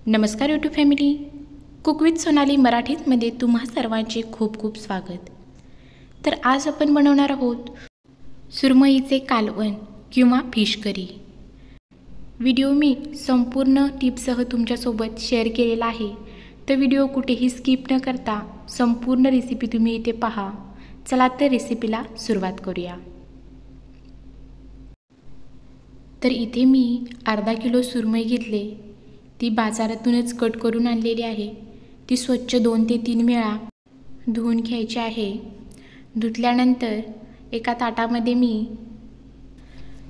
नमस्कार YouTube family, cook with Sonali मराठीमध्ये तुम्हा सर्वांचे खूप खूप स्वागत। तर आज आपण बनवणार आहोत सुरमईचे कालवण किंवा फिश करी। व्हिडिओ मी संपूर्ण टिप्ससह तुमच्यासोबत शेअर केलेला आहे, तर व्हिडिओ कुठेही स्किप न करता संपूर्ण रेसिपी तुम्ही इथे पहा। चला तर रेसिपीला सुरुवात करूया। तर इथे मी अर्धा किलो सुरमई घेतले, ती बाजारातूनच कट करून आणलेली आहे। ती स्वच्छ 2 ते 3 वेळा धुवून घ्यायची आहे। धुतल्यानंतर एका ताटामध्ये मी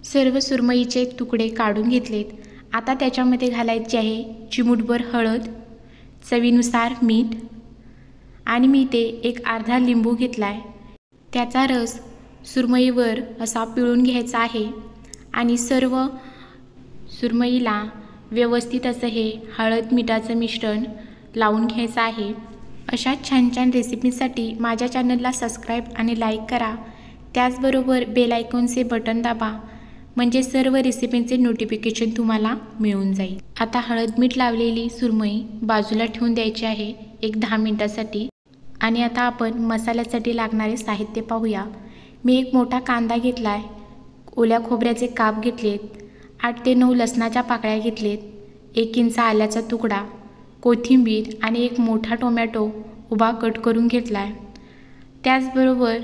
सर्व सुरमईचे तुकडे काढून घेतलेत। आता त्याच्यामध्ये घालायचे आहे चिमूटभर हळद, चवीनुसार मीठ आणि मी ते एक अर्धा लिंबू घेतलाय। त्याचा रस सुरमईवर असा पिळून घ्यायचा आहे आणि सर्व सुरमईला व्यवस्थित असं हे हळद मिठाचं मिश्रण लावून घ्यायचं आहे। अशा छान छान रेसिपीसाठी माझ्या चॅनलला सबस्क्राईब आणि लाईक करा। त्याचबरोबर बेल आयकॉनचे बटन दाबा, म्हणजे सर्व रेसिपींचे नोटिफिकेशन तुम्हाला मिळून जाईल। आता हळद मीठ लावलेली सुरमई बाजूला ठेवून द्यायची आहे एक 10 मिनिटांसाठी। आणि आता आपण मसाल्यासाठी लागणारे साहित्य पाहूया। मी एक मोठा कांदा घेतलाय, ओल्या खोबऱ्याचे काप घेतलेत, 8 ते 9 लसणाच्या पाकळ्या घेतलेत, 1 इंच आल्याचा तुकडा, कोथिंबीर आणि एक मोठा टोमॅटो उभा कट करून घेतलाय। त्याचबरोबर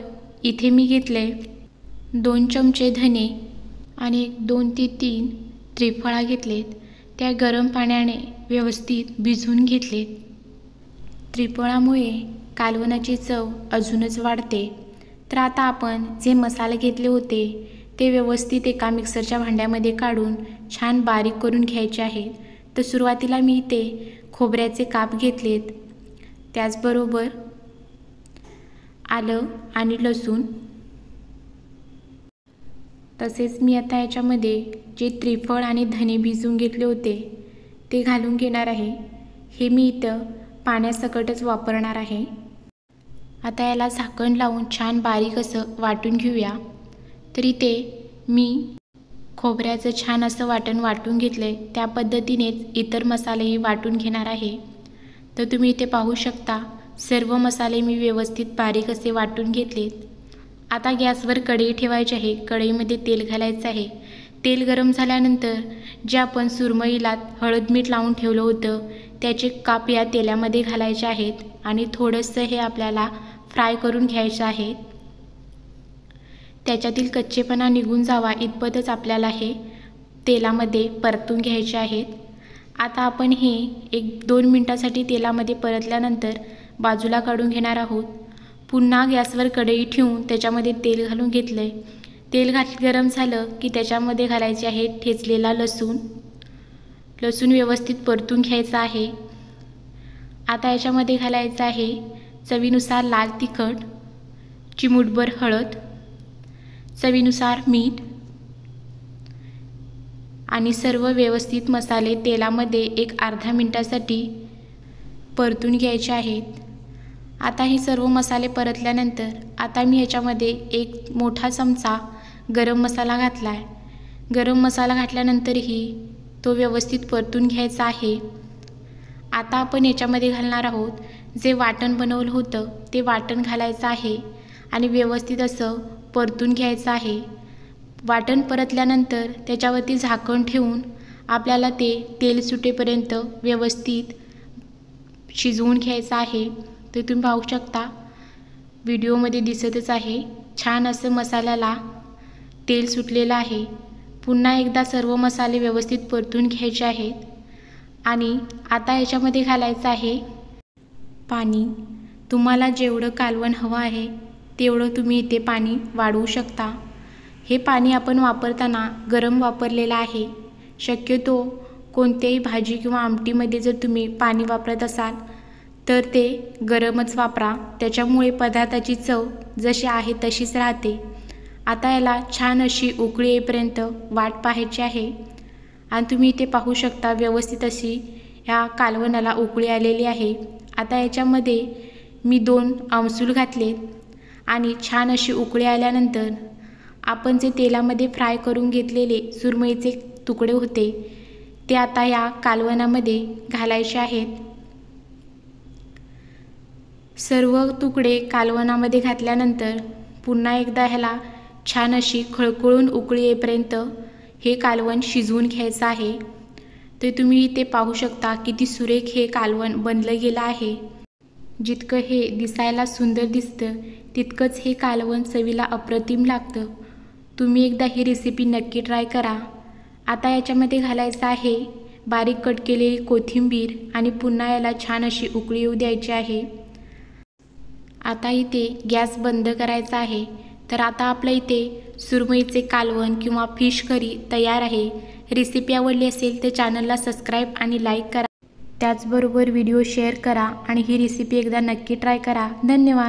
इथे मी घेतले 2 चमचे धने आणि 2 ते 3 त्रिफळा घेतलेत। त्या गरम पाण्याने व्यवस्थित भिजवून घेतलेत। त्रिफळामुळे कालवणाची चव अजूनच वाढते। तर आता आपण जे मसाले घेतले होते ते व्यवस्थित एका मिक्सरच्या भांड्यामध्ये काढून छान बारीक करून घ्यायचे आहेत। तर सुरुवातीला मी इथे खोबऱ्याचे काप घेतलेत, त्याचबरोबर आलं आणि लसूण, तसेच मी आता याच्यामध्ये जे त्रिफळ आणि धने भिजवून घेतले होते ते घालून घेणार आहे। हे मी इथं पाण्यासकटच वापरणार आहे। आता याला झाकण लावून छान बारीक असं वाटून घेऊया। तर इथे मी खोबऱ्याचं छान असं वाटून घेतलंय, त्या पद्धतीनेच इतर मसालेही वाटून घेणार आहे। तर तुम्ही इथे पाहू शकता सर्व मसाले मी व्यवस्थित बारीक असे वाटून घेतलेत। आता गॅसवर कढई ठेवायची आहे, कढईमध्ये तेल घालायचं आहे। तेल गरम झाल्यानंतर जे आपण सुरमईला हळद मीठ लावून ठेवलं होतं त्याचे काप या तेलामध्ये घालायचे आहेत आणि थोडंसं हे आपल्याला फ्राय करून घ्यायचं आहे। त्याच्यातील कच्चेपणा निघून जावा इतपतच आपल्याला हे तेलामध्ये परतून घ्यायचे आहेत। आता आपण हे 1-2 मिनिटांसाठी तेलामध्ये परतल्यानंतर बाजूला काढून घेणार आहोत। पुन्हा गॅसवर कढई ठेवून त्याच्यामध्ये तेल घालून घेतलंय। तेल गरम झालं की त्याच्यामध्ये घालायचे आहे ठेचलेला लसूण व्यवस्थित परतून घ्यायचा आहे। आता याच्यामध्ये घालायचं आहे चवीनुसार लाल तिखट, चिमूटभर हळद, चवीनुसार मीठ आणि सर्व व्यवस्थित मसाले तेलामध्ये एक अर्धा मिनिटासाठी परतून घ्यायचे आहेत। आता हे सर्व मसाले परतल्यानंतर आता मी याच्यामध्ये एक मोठा चमचा गरम मसाला घातलाय। गरम मसाला घातल्यानंतरही तो व्यवस्थित परतून घ्यायचा आहे। आता आपण याच्यामध्ये घालणार आहोत जे वाटण बनवलं होतं ते वाटण घालायचं आहे आणि व्यवस्थित असं परतून घ्यायचं आहे। वाटण परतल्यानंतर त्याच्यावरती झाकण ठेवून आपल्याला ते तेल सुटेपर्यंत व्यवस्थित शिजवून घ्यायचं आहे। तर तुम्ही पाहू शकता व्हिडिओमध्ये दिसतच आहे छान असं मसाल्याला तेल सुटलेलं आहे। पुन्हा एकदा सर्व मसाले व्यवस्थित परतून घ्यायचे आहेत आणि आता याच्यामध्ये घालायचं आहे पाणी। तुम्हाला जेवढं कालवण हवं आहे तेवढं तुम्ही इथे पाणी वाढवू शकता। हे पाणी आपण वापरताना गरम वापरलेलं आहे। शक्यतो कोणत्याही भाजी किंवा आमटीमध्ये जर तुम्ही पाणी वापरत असाल तर ते गरमच वापरा, त्याच्यामुळे पदार्थाची चव जशी आहे तशीच राहते। आता याला छान अशी उकळी येईपर्यंत वाट पाहायची आहे आणि तुम्ही इथे पाहू शकता व्यवस्थित अशी ह्या कालवणाला उकळी आलेली आहे। आता याच्यामध्ये मी 2 आमसूल घातलेत आणि छान अशी उकळी आल्यानंतर आपण जे तेलामध्ये फ्राय करून घेतलेले सुरमईचे तुकडे होते ते आता या कालवणामध्ये घालायचे आहेत। सर्व तुकडे कालवणामध्ये घातल्यानंतर पुन्हा एकदा ह्याला छान अशी खळखळून उकळी येईपर्यंत हे कालवण शिजवून घ्यायचं आहे। तर तुम्ही इथे पाहू शकता किती सुरेख हे कालवण बनलं गेलं आहे। जितकं हे दिसायला सुंदर दिसतं तितकंच हे कालवण चवीला अप्रतिम लागतं। तुम्ही एकदा ही रेसिपी नक्की ट्राय करा। आता याच्यामध्ये घालायचं आहे बारीक कट केलेली कोथिंबीर आणि पुन्हा याला छान अशी उकळी येऊ द्यायची आहे। आता इथे गॅस बंद करायचा आहे। तर आता आपल्या इथे सुरमईचे कालवण किंवा फिश करी तयार आहे। रेसिपी आवडली असेल तर चॅनलला सबस्क्राईब आणि लाईक करा। त्याचबरोबर व्हिडिओ शेअर करा आणि ही रेसिपी एकदा नक्की ट्राय करा। धन्यवाद।